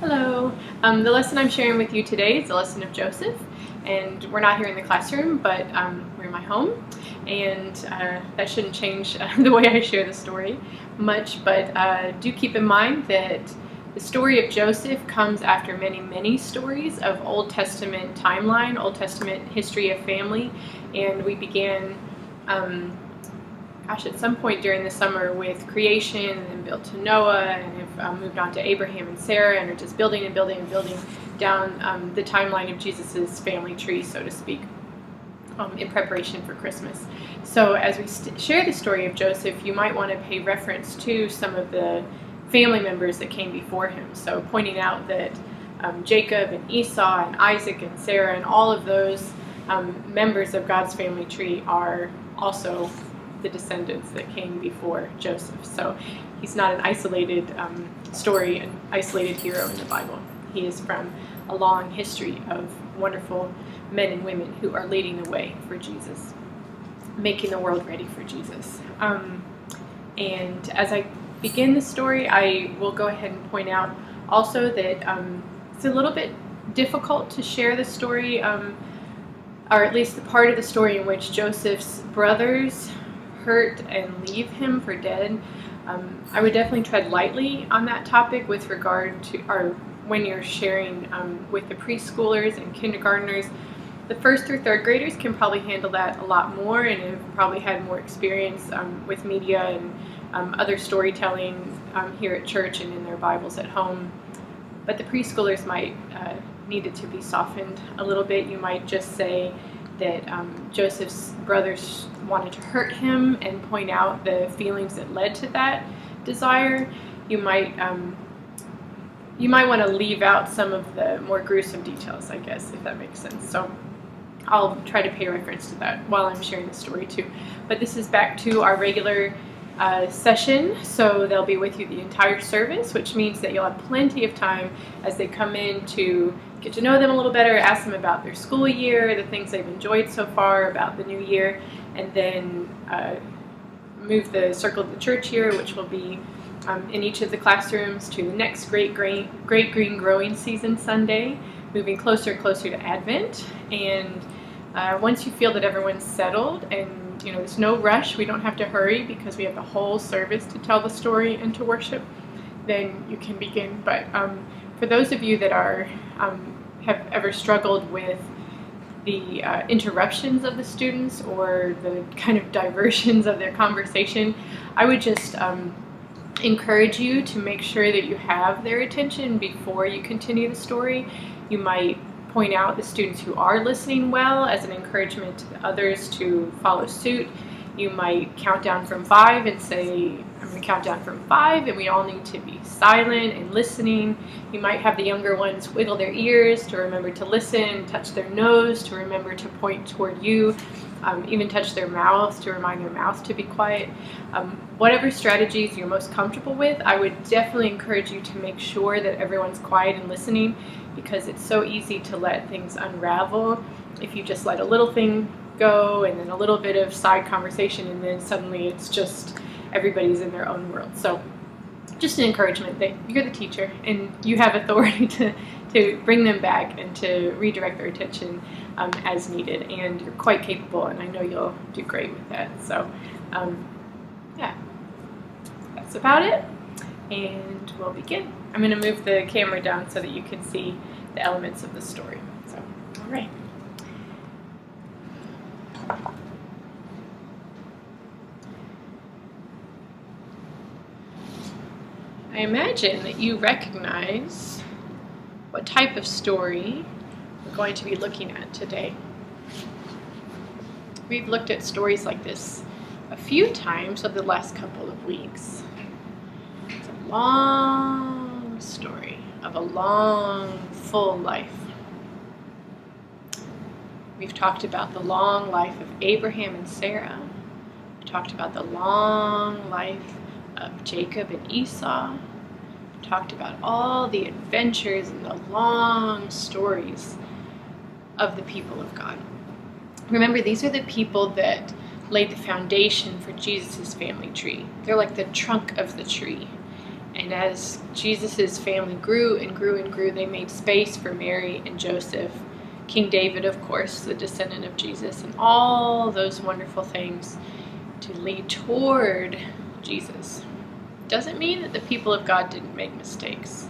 Hello. The lesson I'm sharing with you today is the lesson of Joseph, and we're not here in the classroom, but we're in my home, and that shouldn't change the way I share the story much, but do keep in mind that the story of Joseph comes after many stories of Old Testament timeline, Old Testament history of family, and we began at some point during the summer with creation, and then built to Noah, and have moved on to Abraham and Sarah, and are just building and building and building down the timeline of Jesus's family tree, so to speak, in preparation for Christmas. So as we share the story of Joseph, you might want to pay reference to some of the family members that came before him. So pointing out that Jacob and Esau and Isaac and Sarah and all of those members of God's family tree are also the descendants that came before Joseph. So he's not an isolated story, an isolated hero in the Bible. He is from a long history of wonderful men and women who are leading the way for Jesus, making the world ready for Jesus. And as I begin the story, I will go ahead and point out also that it's a little bit difficult to share the story, or at least the part of the story in which Joseph's brothers hurt and leave him for dead. I would definitely tread lightly on that topic with regard to, or when you're sharing with the preschoolers and kindergartners. The first through third graders can probably handle that a lot more and have probably had more experience with media and other storytelling here at church and in their Bibles at home. But the preschoolers might need it to be softened a little bit. You might just say that Joseph's brothers wanted to hurt him and point out the feelings that led to that desire. You might want to leave out some of the more gruesome details, I guess, if that makes sense. So I'll try to pay reference to that while I'm sharing the story too. But this is back to our regular session, so they'll be with you the entire service, which means that you'll have plenty of time as they come in to get to know them a little better, ask them about their school year, the things they've enjoyed so far, about the new year, and then move the circle of the church year, which will be in each of the classrooms, to the next Great Green Growing Season Sunday, moving closer and closer to Advent. And once you feel that everyone's settled, and there's no rush, we don't have to hurry because we have the whole service to tell the story and to worship, then you can begin. But for those of you that have ever struggled with the interruptions of the students or the kind of diversions of their conversation, I would just encourage you to make sure that you have their attention before you continue the story. You might point out the students who are listening well as an encouragement to the others to follow suit. You might count down from 5 and say, I'm going to count down from 5 and we all need to be silent and listening. You might have the younger ones wiggle their ears to remember to listen, touch their nose to remember to point toward you, even touch their mouths to remind their mouth to be quiet. Whatever strategies you're most comfortable with, I would definitely encourage you to make sure that everyone's quiet and listening, because it's so easy to let things unravel if you just let a little thing go and then a little bit of side conversation, and then suddenly it's just everybody's in their own world. So just an encouragement that you're the teacher and you have authority to bring them back and to redirect their attention as needed, and you're quite capable, and I know you'll do great with that. So yeah, that's about it, and we'll begin. I'm going to move the camera down so that you can see the elements of the story. So, all right. I imagine that you recognize what type of story we're going to be looking at today. We've looked at stories like this a few times over the last couple of weeks. It's a long story of a long, full life. We've talked about the long life of Abraham and Sarah. We talked about the long life of Jacob and Esau. We talked about all the adventures and the long stories of the people of God. Remember, these are the people that laid the foundation for Jesus' family tree. They're like the trunk of the tree. And as Jesus' family grew and grew and grew, they made space for Mary and Joseph, King David, of course, the descendant of Jesus, and all those wonderful things to lead toward Jesus. Doesn't mean that the people of God didn't make mistakes,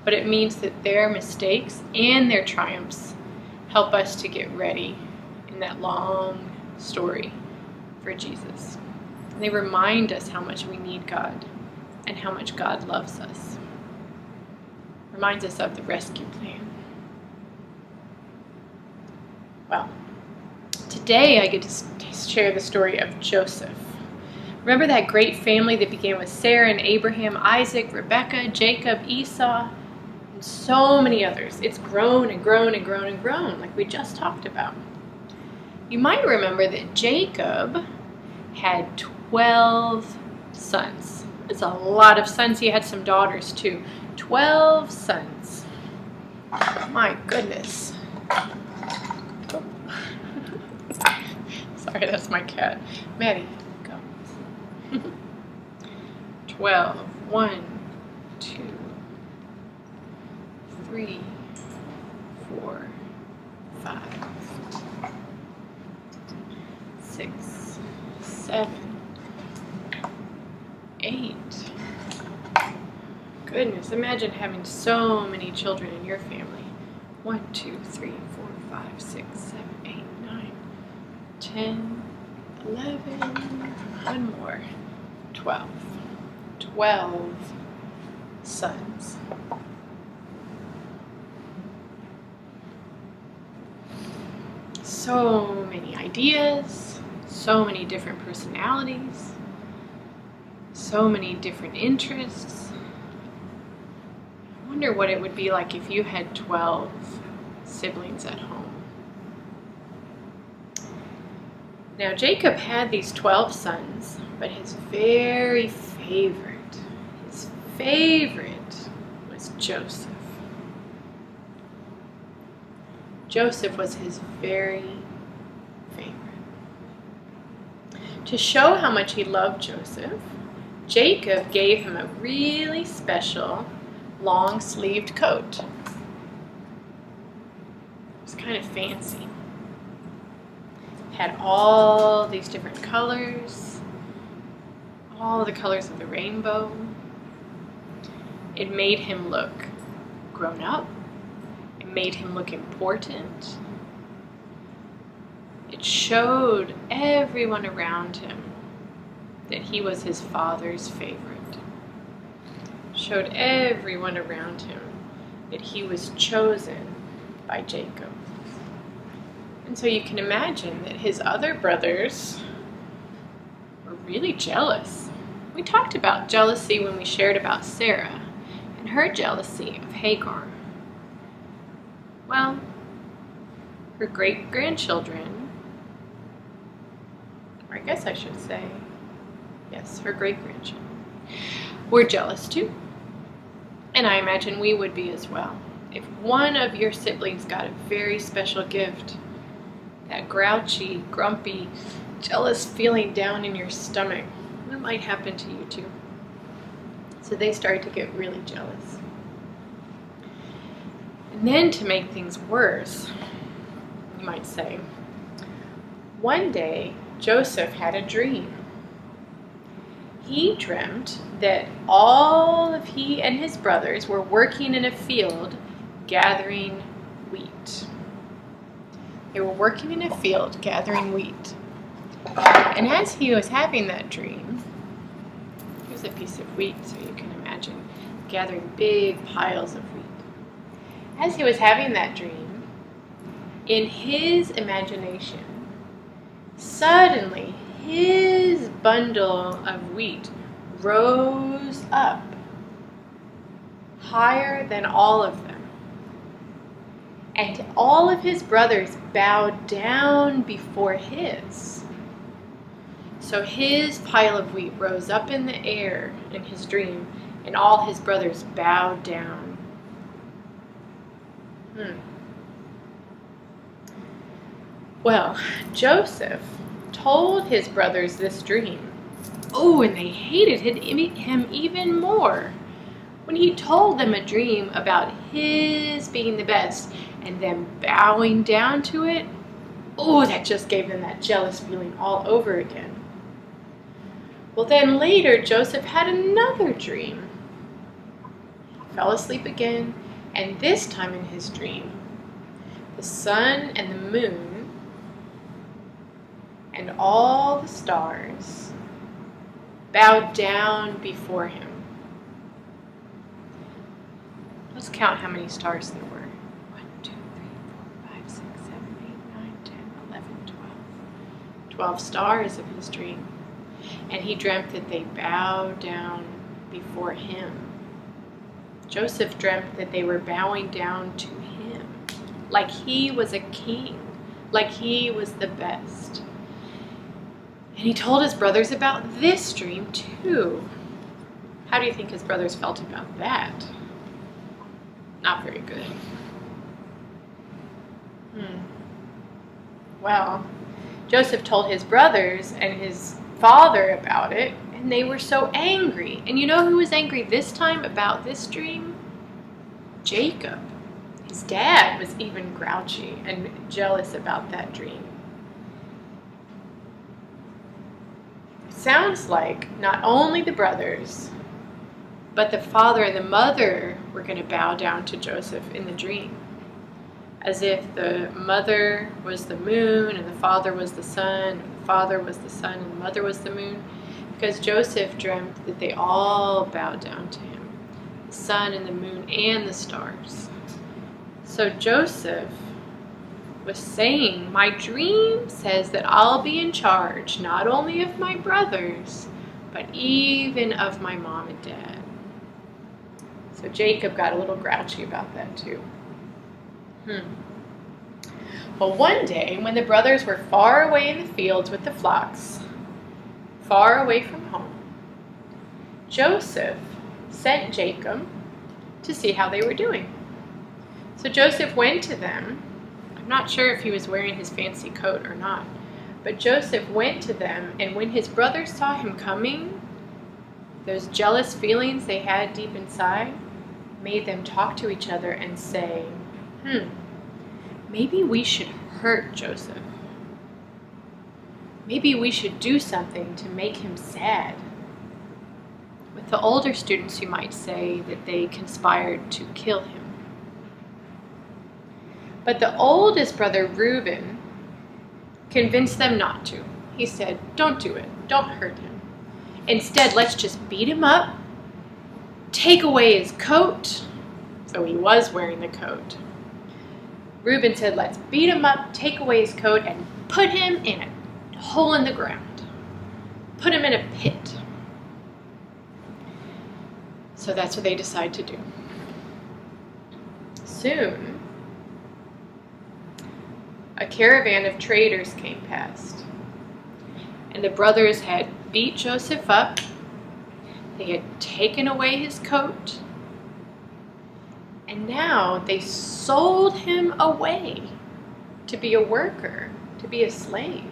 but it means that their mistakes and their triumphs help us to get ready in that long story for Jesus. And they remind us how much we need God and how much God loves us. Reminds us of the rescue plan. Well, today I get to share the story of Joseph. Remember that great family that began with Sarah and Abraham, Isaac, Rebekah, Jacob, Esau, and so many others. It's grown and grown and grown and grown, like we just talked about. You might remember that Jacob had 12 sons. It's a lot of sons. He had some daughters too. 12 sons. My goodness. Oh. Sorry, that's my cat. Maddie, go. 12. 1, 2, 3, 4, 5, 6, 7, 8. Goodness, imagine having so many children in your family. 1, 2, 3, 4, 5, 6, 7, 8, 9, 10, 11, one more, 12. 12 sons. So many ideas, so many different personalities, so many different interests. I wonder what it would be like if you had 12 siblings at home. Now Jacob had these 12 sons, but his very favorite was Joseph. Joseph was his very favorite. To show how much he loved Joseph, Jacob gave him a really special long-sleeved coat. It was kind of fancy. It had all these different colors, all the colors of the rainbow. It made him look grown up. It made him look important. It showed everyone around him that he was his father's favorite. Showed everyone around him that he was chosen by Jacob. And so you can imagine that his other brothers were really jealous. We talked about jealousy when we shared about Sarah and her jealousy of Hagar. Well, her great-grandchildren, or I guess I should say, yes, her great-grandchildren, were jealous too. And I imagine we would be as well. If one of your siblings got a very special gift, that grouchy, grumpy, jealous feeling down in your stomach, that might happen to you too. So they started to get really jealous. And then to make things worse, you might say, one day Joseph had a dream. He dreamt that all of he and his brothers were working in a field gathering wheat. They were working in a field gathering wheat. And as he was having that dream, here's a piece of wheat so you can imagine gathering big piles of wheat. As he was having that dream, in his imagination, suddenly his bundle of wheat rose up higher than all of them. And all of his brothers bowed down before his. So his pile of wheat rose up in the air in his dream, and all his brothers bowed down. Well, Joseph told his brothers this dream. Oh, and they hated him even more when he told them a dream about his being the best and them bowing down to it, oh, that just gave them that jealous feeling all over again. Well, then later, Joseph had another dream. He fell asleep again, and this time in his dream, the sun and the moon and all the stars bowed down before him. Let's count how many stars there were. 1, 2, 3, 4, 5, 6, 7, 8, 9, 10, 11, 12. 12 stars of his dream. And he dreamt that they bowed down before him. Joseph dreamt that they were bowing down to him, like he was a king, like he was the best. And he told his brothers about this dream too. How do you think his brothers felt about that? Not very good. Well, Joseph told his brothers and his father about it, and they were so angry. And you know who was angry this time about this dream? Jacob. His dad was even grouchy and jealous about that dream. It sounds like not only the brothers, but the father and the mother were going to bow down to Joseph in the dream, as if the mother was the moon and the father was the sun, and the father was the sun and the mother was the moon, because Joseph dreamt that they all bowed down to him, the sun and the moon and the stars. So Joseph was saying, my dream says that I'll be in charge not only of my brothers, but even of my mom and dad. So Jacob got a little grouchy about that too. Well, one day when the brothers were far away in the fields with the flocks, far away from home, Joseph sent Jacob to see how they were doing. So Joseph went to them. I'm not sure if he was wearing his fancy coat or not, but Joseph went to them, and when his brothers saw him coming, those jealous feelings they had deep inside made them talk to each other and say, maybe we should hurt Joseph. Maybe we should do something to make him sad. With the older students, you might say that they conspired to kill him. But the oldest brother, Reuben, convinced them not to. He said, don't do it. Don't hurt him. Instead, let's just beat him up, take away his coat. So he was wearing the coat. Reuben said, let's beat him up, take away his coat, and put him in a hole in the ground. Put him in a pit. So that's what they decide to do. Soon, a caravan of traders came past, and the brothers had beat Joseph up. They had taken away his coat, and now they sold him away to be a worker, to be a slave.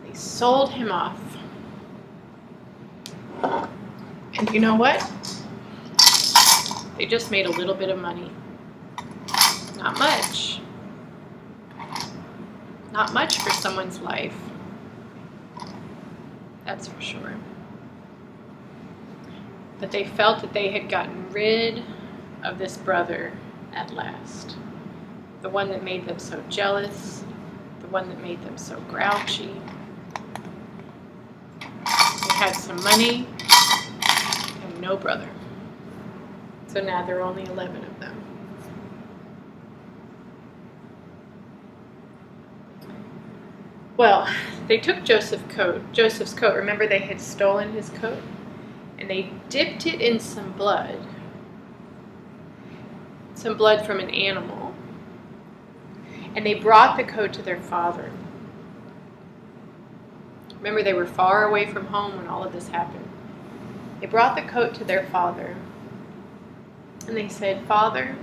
They sold him off. And you know what? They just made a little bit of money. Not much. Not much for someone's life. That's for sure. But they felt that they had gotten rid of this brother at last. The one that made them so jealous, the one that made them so grouchy. They had some money and no brother. So now there are only 11 of them. Well, they took Joseph's coat. Remember, they had stolen his coat? And they dipped it in some blood from an animal. And they brought the coat to their father. Remember, they were far away from home when all of this happened. They brought the coat to their father. And they said, Father,